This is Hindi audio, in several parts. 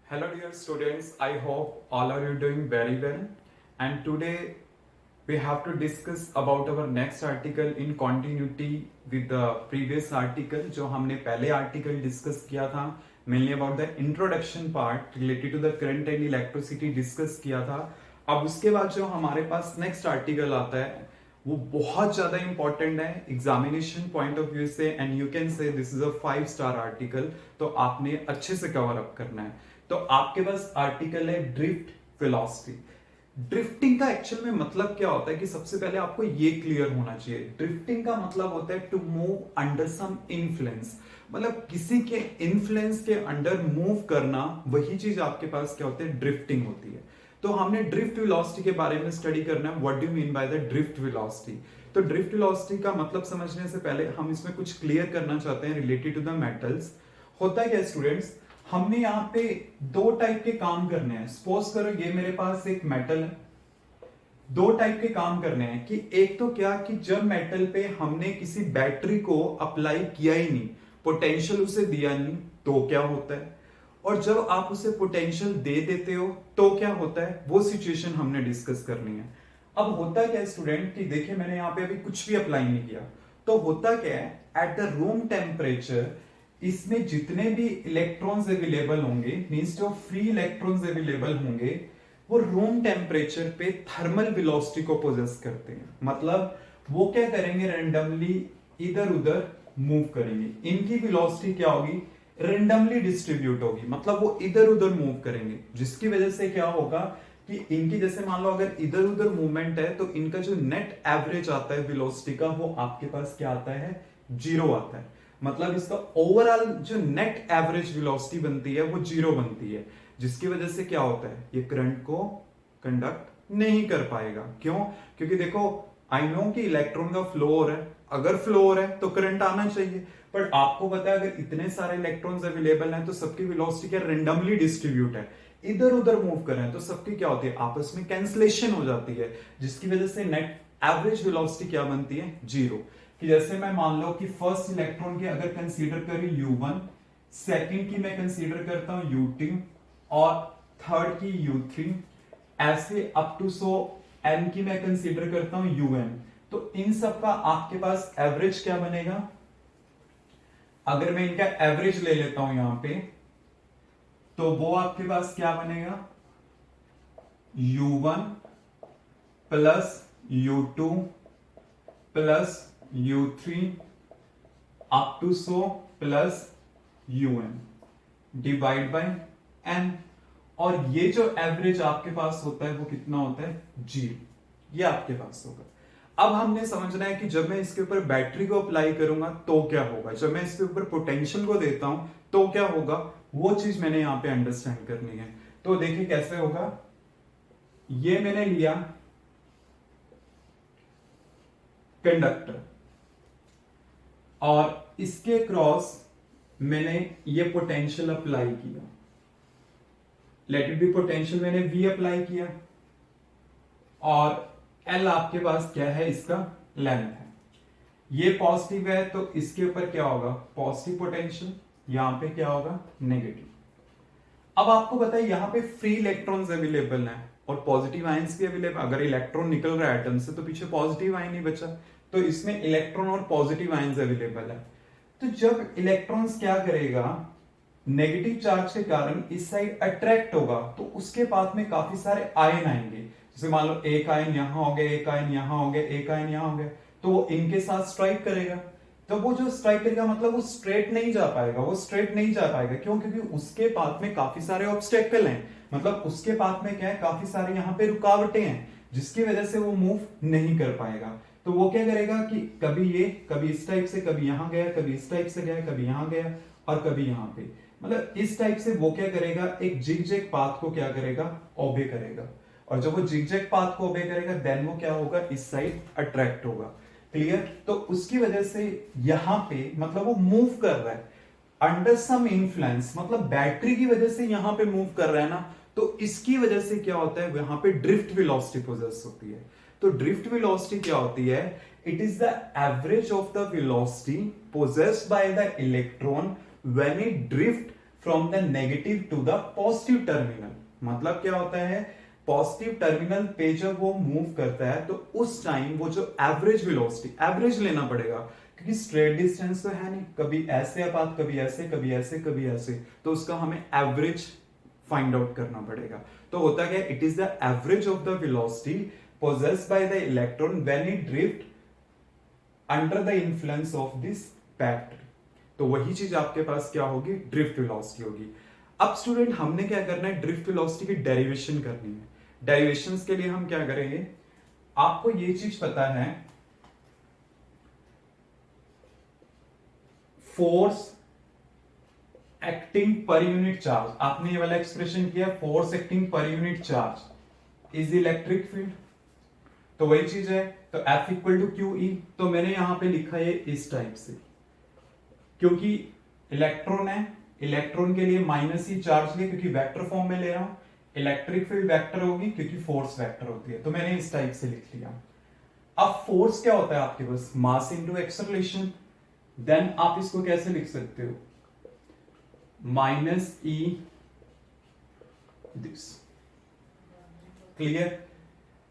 Hello dear students, I hope all are you doing very well, and today we have to discuss about our next article in continuity with the previous article जो हमने पहले article discuss किया था, mainly about the introduction part related to the current and electricity discuss किया था। अब उसके बाद जो हमारे पास next article आता है वो बहुत ज्यादा इंपॉर्टेंट है एग्जामिनेशन पॉइंट ऑफ व्यू से, एंड यू कैन से this is a 5 star article. तो आपने अच्छे से कवर अप करना है। तो आपके पास आर्टिकल है ड्रिफ्ट वेलोसिटी। ड्रिफ्टिंग का एक्चुअल में मतलब क्या होता है कि सबसे पहले आपको ये क्लियर होना चाहिए। ड्रिफ्टिंग का मतलब होता है to move under some influence, मतलब किसी के इन्फ्लुएंस के अंडर मूव करना, वही चीज आपके पास क्या होती है, ड्रिफ्टिंग होती है। तो हमने ड्रिफ्ट वेलोसिटी के बारे में स्टडी करना है। What do mean by the drift velocity? तो ड्रिफ्ट वेलोसिटी का मतलब समझने से पहले हम इसमें कुछ क्लियर करना चाहते हैं रिलेटेड टू द मेटल्स। होता है क्या स्टूडेंट्स, हमने यहाँ पे दो टाइप के काम करने हैं। सपोज करो ये मेरे पास एक मेटल है, दो टाइप के काम करने हैं कि एक तो क्या कि जब मेटल पे हमने किसी बैटरी को अप्लाई किया ही नहीं, पोटेंशियल उसे दिया नहीं, तो क्या होता है, और जब आप उसे पोटेंशियल दे देते हो तो क्या होता है, वो सिचुएशन हमने डिस्कस करनी है। अब होता क्या है स्टूडेंट कि देखिए मैंने यहाँ पे अभी कुछ भी अप्लाई नहीं किया, तो होता क्या है एट द रूम टेम्परेचर इसमें जितने भी इलेक्ट्रॉन्स अवेलेबल होंगे, मींस जो फ्री इलेक्ट्रॉन्स अवेलेबल होंगे, वो रूम टेम्परेचर पे थर्मल वेलोसिटी को पोजेस करते हैं। मतलब वो क्या करेंगे, रैंडमली इधर उधर मूव करेंगे। इनकी वेलोसिटी क्या होगी, रेंडमली डिस्ट्रीब्यूट होगी, मतलब वो इधर उधर मूव करेंगे, जिसकी वजह से क्या होगा कि इनकी जैसे मान लो अगर इधर उधर मूवमेंट है तो इनका जो नेट एवरेज आता है वेलोसिटी का, वो आपके पास क्या आता है, 0 आता है। मतलब इसका ओवरऑल जो नेट एवरेज वेलोसिटी बनती है वो 0 बनती है, जिसकी वजह से क्या होता है, ये करंट को कंडक्ट नहीं कर पाएगा। क्यों? क्योंकि देखो आई नो कि इलेक्ट्रॉन का फ्लो हो रहा है, अगर फ्लो हो रहा है तो करंट आना चाहिए, बट आपको पता है अगर इतने सारे इलेक्ट्रॉन्स अवेलेबल हैं तो सबकी वेलोसिटी क्या रेंडमली डिस्ट्रीब्यूट है, इधर उधर मूव कर रहे हैं, तो सबकी क्या होती है, आपस में कैंसलेशन हो जाती है, जिसकी वजह से नेट एवरेज वेलोसिटी क्या बनती है, 0। कि जैसे मैं मान लो कि फर्स्ट इलेक्ट्रॉन की अगर कंसीडर करें U1, सेकंड की मैं कंसीडर करता हूं U2 और थर्ड की U3, ऐसे अप टू सो n की मैं कंसीडर करता हूं UN। तो इन सब का आपके पास एवरेज क्या बनेगा, अगर मैं इनका एवरेज ले लेता हूं यहां पे, तो वो आपके पास क्या बनेगा, U1 plus U2 plus U3 up to so plus UN divide by n। और ये जो एवरेज आपके पास होता है वो कितना होता है, 0। ये आपके पास होगा। अब हमने समझना है कि जब मैं इसके ऊपर बैटरी को अप्लाई करूंगा तो क्या होगा, जब मैं इसके ऊपर पोटेंशियल को देता हूं तो क्या होगा, वो चीज मैंने यहां पे अंडरस्टैंड करनी है। तो देखिए कैसे होगा, ये मैंने लिया कंडक्टर और इसके क्रॉस मैंने ये पोटेंशियल अप्लाई किया, लेट इट बी पोटेंशियल मैंने V अप्लाई किया, और L आपके पास क्या है, इसका लेंथ है। ये पॉजिटिव है तो इसके ऊपर क्या होगा, पॉजिटिव पोटेंशियल, यहां पे क्या होगा, नेगेटिव। अब आपको पता है यहां पे फ्री इलेक्ट्रॉन्स अवेलेबल हैं और पॉजिटिव आयंस भी अवेलेबल। अगर इलेक्ट्रॉन निकल रहा है एटम से तो पीछे पॉजिटिव आयन ही बचा, तो इसमें इलेक्ट्रॉन और पॉजिटिव आयंस अवेलेबल है। तो जब इलेक्ट्रॉन्स क्या करेगा, नेगेटिव चार्ज के कारण इस साइड अट्रैक्ट होगा, तो उसके पास में काफी सारे आयन आएंगे। जैसे मान लो एक आयन यहां हो गया, एक आयन यहां हो गया, एक आयन यहां हो गया, तो वो इनके साथ स्ट्राइक करेगा। तो वो जो स्ट्राइक करेगा मतलब वो स्ट्रेट नहीं जा पाएगा, वो स्ट्रेट नहीं जा पाएगा। क्यों? क्योंकि उसके पाथ में काफी सारे ऑब्स्टेकल हैं, मतलब उसके पाथ में क्या है, काफी सारे यहाँ पे रुकावटें हैं, जिसकी वजह से वो मूव नहीं कर पाएगा। तो वो क्या करेगा कि कभी ये, कभी इस टाइप से, कभी यहां गया, कभी इस टाइप से गया, कभी यहां गया और कभी यहां पे, मतलब इस टाइप से वो क्या करेगा, एक जिगजैग पाथ को क्या करेगा, ओबे करेगा। और जब वो जिगजैग पाथ को ओबे करेगा देन वो क्या होगा, इस साइड अट्रैक्ट होगा। क्लियर? तो उसकी वजह से यहां पे मतलब वो मूव कर रहा है अंडर सम इन्फ्लुएंस, मतलब बैटरी की वजह से यहां पे मूव कर रहा है ना, तो इसकी वजह से क्या होता है, यहां पे ड्रिफ्ट वेलोसिटी पोजेस होती है। तो ड्रिफ्ट वेलोसिटी क्या होती है, it is the average of the velocity possessed by the electron when it drift from the negative to the positive terminal. मतलब क्या होता है, पॉजिटिव टर्मिनल पे जब वो मूव करता है तो उस टाइम वो जो एवरेज वेलोसिटी, एवरेज लेना पड़ेगा क्योंकि स्ट्रेट डिस्टेंस तो है नहीं, कभी ऐसे आपात, कभी ऐसे, कभी ऐसे, कभी ऐसे, तो उसका हमें एवरेज फाइंड आउट करना पड़ेगा। तो होता क्या, it is the average of the velocity possessed by the electron when it drift under the influence of this vector। तो वही चीज आपके पास क्या होगी, ड्रिफ्ट वेलोसिटी होगी। अब स्टूडेंट हमने क्या करना है, ड्रिफ्ट वेलोसिटी की डेरिवेशन करनी है। डेरिवेशंस के लिए हम क्या करेंगे, आपको ये चीज पता है, force acting per unit charge, आपने ये वाला एक्सप्रेशन किया, force acting per unit charge is electric field, तो वही चीज है। तो F equal to Q E, तो मैंने यहां पे लिखा है इस टाइप से, क्योंकि इलेक्ट्रॉन है, इलेक्ट्रॉन के लिए माइनस ही चार्ज लिया क्योंकि वेक्टर फॉर्म में ले रहा हूं, इलेक्ट्रिक फील्ड वेक्टर होगी क्योंकि फोर्स वेक्टर होती है, तो मैंने इस टाइप से लिख लिया। अब फोर्स क्या होता है आपके पास, मास इनटू एक्सेलरेशन, देन आप इसको कैसे लिख सकते हो, माइनस ई दिस। क्लियर।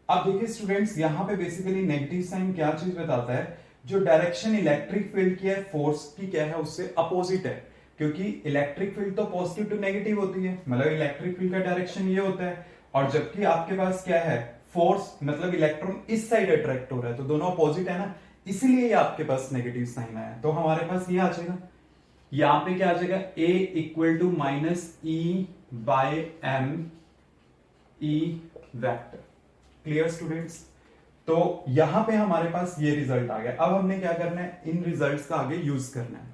अब देखिए स्टूडेंट्स, यहां पे बेसिकली नेगेटिव साइन क्या चीज बताता है, जो डायरेक्शन इलेक्ट्रिक फील्ड की है फोर्स की क्या है उससे अपोजिट है, क्योंकि इलेक्ट्रिक फील्ड तो पॉजिटिव टू नेगेटिव होती है, मतलब इलेक्ट्रिक फील्ड का डायरेक्शन ये होता है, और जबकि आपके पास क्या है, फोर्स, मतलब इलेक्ट्रॉन इस साइड अट्रैक्ट हो रहा है, तो दोनों अपोजिट है ना, इसीलिए ये आपके पास नेगेटिव साइन आया। तो हमारे पास ये आ जाएगा, यहां पे क्या आ जाएगा, A equal to minus E by M E vector. Clear students. तो यहां पे हमारे पास ये रिजल्ट आ गया। अब हमने क्या करना है, इन रिजल्ट्स का आगे यूज करना है।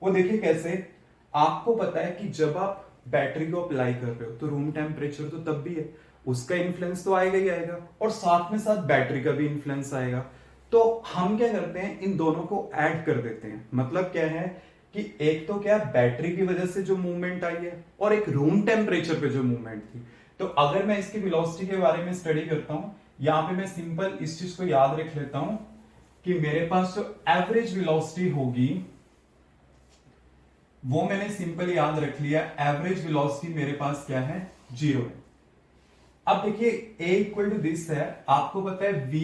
वो देखिए कैसे, आपको पता है कि जब आप बैटरी को अप्लाई कर रहे हो तो रूम टेम्परेचर तो तब भी है, उसका इन्फ्लुएंस तो आएगा ही आएगा, और साथ में साथ बैटरी का भी इन्फ्लुएंस आएगा। तो हम क्या करते हैं, इन दोनों को ऐड कर देते हैं। मतलब क्या है कि एक तो क्या, बैटरी की वजह से जो मूवमेंट आई है, और एक रूम टेम्परेचर पे जो मूवमेंट थी। तो अगर मैं इसकी वेलोसिटी के बारे में स्टडी करता हूं, यहां पे मैं सिंपल इस चीज को याद रख लेता हूं कि मेरे पास जो एवरेज वेलोसिटी होगी वो मैंने सिंपल याद रख लिया, एवरेज वेलोसिटी मेरे पास क्या है, 0 है। अब देखिए a इक्वल टू दिस है, आपको पता है v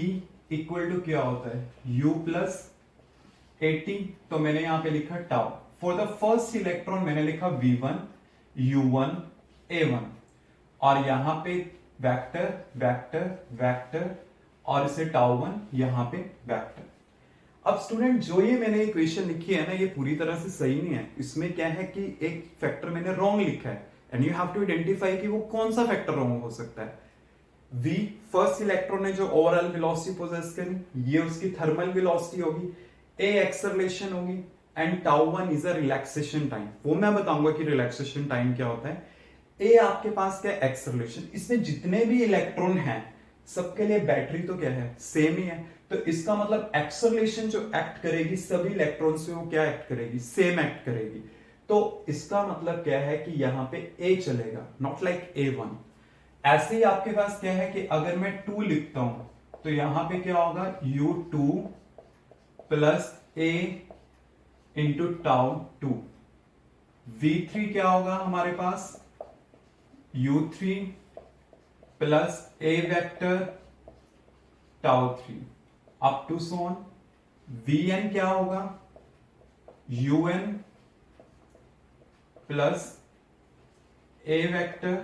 इक्वल टू क्या होता है, u प्लस 80, तो मैंने यहां पे लिखा tau. For the first electron मैंने लिखा v1 u1 a1, और यहां पे वेक्टर वेक्टर वेक्टर, और इसे टाउ वन यहां पे वेक्टर। अब स्टूडेंट जो ये मैंने इक्वेशन लिखी है ना, ये पूरी तरह से सही नहीं है। इसमें क्या है कि एक फैक्टर मैंने रॉन्ग लिखा है, and you have to identify कि वो कौन सा फैक्टर रॉन्ग हो सकता है। v फर्स्ट इलेक्ट्रॉन ने जो ओवरऑल वेलोसिटी पोजेस करी, ये उसकी थर्मल वेलोसिटी होगी, a एक्सेलरेशन होगी, and tau one is a relaxation time. वो मैं बताऊंगा कि रिलैक्सेशन टाइम क्या होता है। ए आपके पास क्या, एक्सेलरेशन। इसमें जितने भी इलेक्ट्रॉन हैं सबके लिए बैटरी तो क्या है, सेम ही है, तो इसका मतलब एक्सेलरेशन जो एक्ट करेगी सभी इलेक्ट्रॉन से, वो क्या एक्ट करेगी, सेम एक्ट करेगी। तो इसका मतलब क्या है कि यहां पे ए चलेगा, नॉट लाइक A1। ऐसे ही आपके पास क्या है कि अगर मैं 2 लिखता हूं तो यहां पे क्या होगा, U2 plus A into tau 2। V3 क्या होगा हमारे पास, U3 plus A vector tau 3 up to so on. Vn क्या होगा, Un plus A vector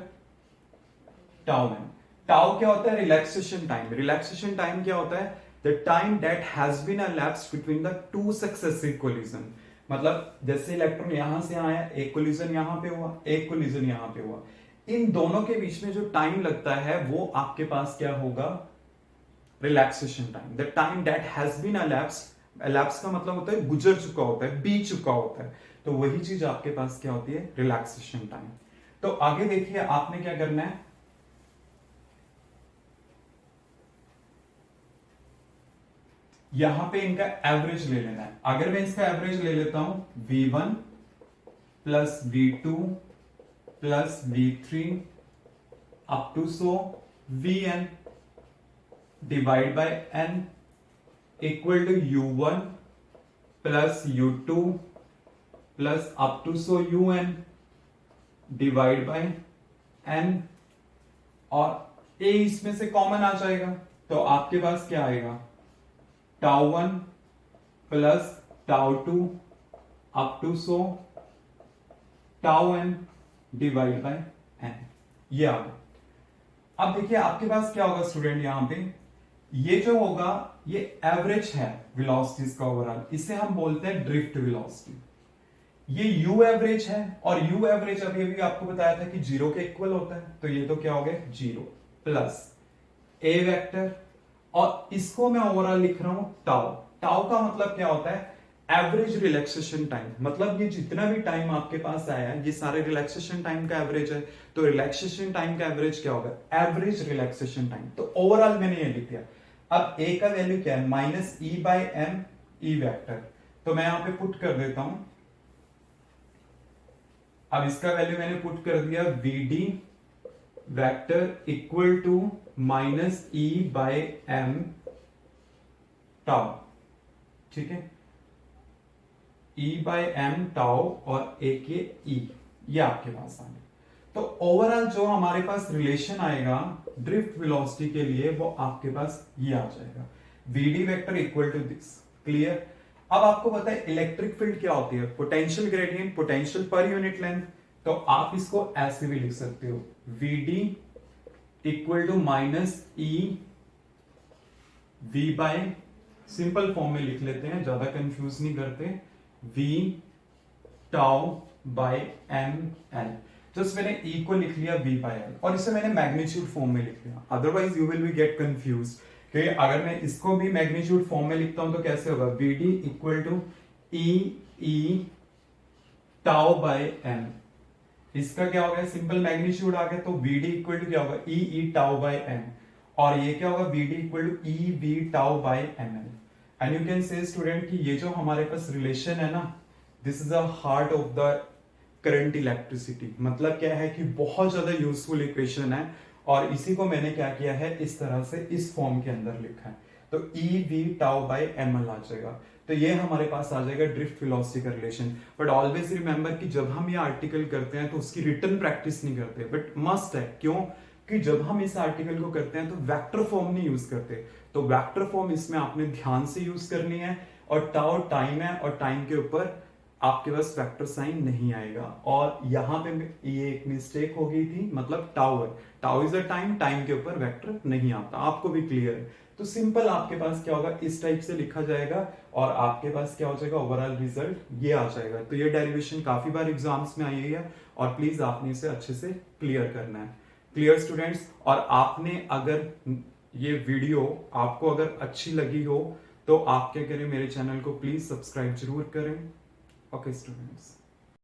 tau n। Tau क्या होता है, रिलैक्सेशन टाइम। रिलैक्सेशन टाइम क्या होता है, the time that has been elapsed between the 2 successive collision. मतलब जैसे इलेक्ट्रॉन यहां से आया, एक कोलिजन यहां पे हुआ, एक कोलिजन यहां पे हुआ, इन दोनों के बीच में जो टाइम लगता है वो आपके पास क्या होगा, relaxation time. The time that has been elapsed, elapsed का मतलब होता है गुजर चुका होता है, बीत चुका होता है, तो वही चीज आपके पास क्या होती है, रिलैक्सेशन टाइम। तो आगे देखिए आपने क्या करना है, यहां पे इनका एवरेज ले लेना है। अगर मैं इसका एवरेज ले लेता हूं, V1 plus V2 plus V3 up to so Vn divide by n equal to U1 plus U2 plus up to so Un। Divide by n, और a इसमें से कॉमन आ जाएगा, तो आपके पास क्या आएगा, tau 1 plus tau 2 up to so tau n divide by n, ये आ गया। अब देखिए आपके पास क्या होगा स्टूडेंट, यहां पे ये जो होगा ये एवरेज है वेलोसिटीज का ओवरऑल, इसे हम बोलते हैं ड्रिफ्ट वेलोसिटी। ये u एवरेज है, और u एवरेज अभी अभी आपको बताया था कि जीरो के इक्वल होता है, तो ये तो क्या हो गया, जीरो प्लस a वेक्टर, और इसको मैं ओवरऑल लिख रहा हूं टाउ। टाउ का मतलब क्या होता है, एवरेज रिलैक्सेशन टाइम, मतलब ये जितना भी टाइम आपके पास आया है ये सारे रिलैक्सेशन टाइम का एवरेज है, तो रिलैक्सेशन टाइम का एवरेज क्या होगा, एवरेज रिलैक्सेशन टाइम। तो ओवरऑल मैंने ये लिख दिया। अब a का वैल्यू क्या है, minus E by M E vector, तो मैं यहां पे पुट कर देता हूं। अब इसका वैल्यू मैंने पुट कर दिया, V D vector equal to minus E by M tau, ठीक है, ई बाई एम टाउ और ए के ई, ये आपके पास आ गया। तो ओवरऑल जो हमारे पास रिलेशन आएगा ड्रिफ्ट वेलोसिटी के लिए वो आपके पास ये आ जाएगा, V D vector equal to this. Clear. अब आपको पता है इलेक्ट्रिक फील्ड क्या होती है, potential gradient, potential per unit length, तो आप इसको ऐसे भी लिख सकते हो, V D equal to minus E V by, simple form में लिख लेते हैं, ज्यादा कंफ्यूज नहीं करते, V tau by M L. Just मैंने ई को लिख लिया वी बाय एल, और इसे मैंने मैग्नीट्यूड फॉर्म में लिख लिया, otherwise you will be get confuse, क्योंकि अगर मैं इसको भी मैग्नीट्यूड फॉर्म में लिखता हूं तो कैसे होगा, V D equal to E tau by M, इसका क्या हो गया, सिंपल मैग्नीट्यूड आ गया, तो वी डी इक्वल टू क्या होगा, ई टाउ बाय एम, और ये क्या होगा, V D equal to E V tau by M L. And you can say student कि ये जो हमारे पास रिलेशन है ना, this is a heart of the current electricity, मतलब क्या है कि बहुत ज्यादा यूजफुल इक्वेशन है, और इसी को मैंने क्या किया है, इस तरह से इस फॉर्म के अंदर लिखा है, तो E V tau by M L आ जाएगा। तो ये हमारे पास आ जाएगा ड्रिफ्ट वेलोसिटी का रिलेशन। बट ऑलवेज रिमेंबर कि जब हम ये आर्टिकल करते हैं तो उसकी रिटन प्रैक्टिस नहीं करते, बट मस्ट है, क्यों कि जब हम इस आर्टिकल को करते हैं तो वेक्टर फॉर्म नहीं यूज करते, तो वेक्टर फॉर्म इसमें आपने ध्यान से यूज करनी है, और टाउ टाइम है, और टाइम के ऊपर आपके पास वेक्टर साइन नहीं आएगा, और यहां पे ये एक मिस्टेक हो गई थी, मतलब टाउ है, tau is a time, time के ऊपर वेक्टर नहीं आता, आपको भी क्लियर है। तो सिंपल आपके पास क्या होगा, इस टाइप से लिखा जाएगा, और आपके पास क्या हो जाएगा, ओवरऑल रिजल्ट ये आ जाएगा। तो ये डेरिवेशन काफी बार एग्जाम्स में आई है, और प्लीज आपने इसे अच्छे से क्लियर करना है। क्लियर स्टूडेंट्स, और आपने अगर ये वीडियो आपको अगर अच्छी लगी हो तो आप क्या करें, मेरे चैनल को प्लीज सब्सक्राइब जरूर करें। Okay, students.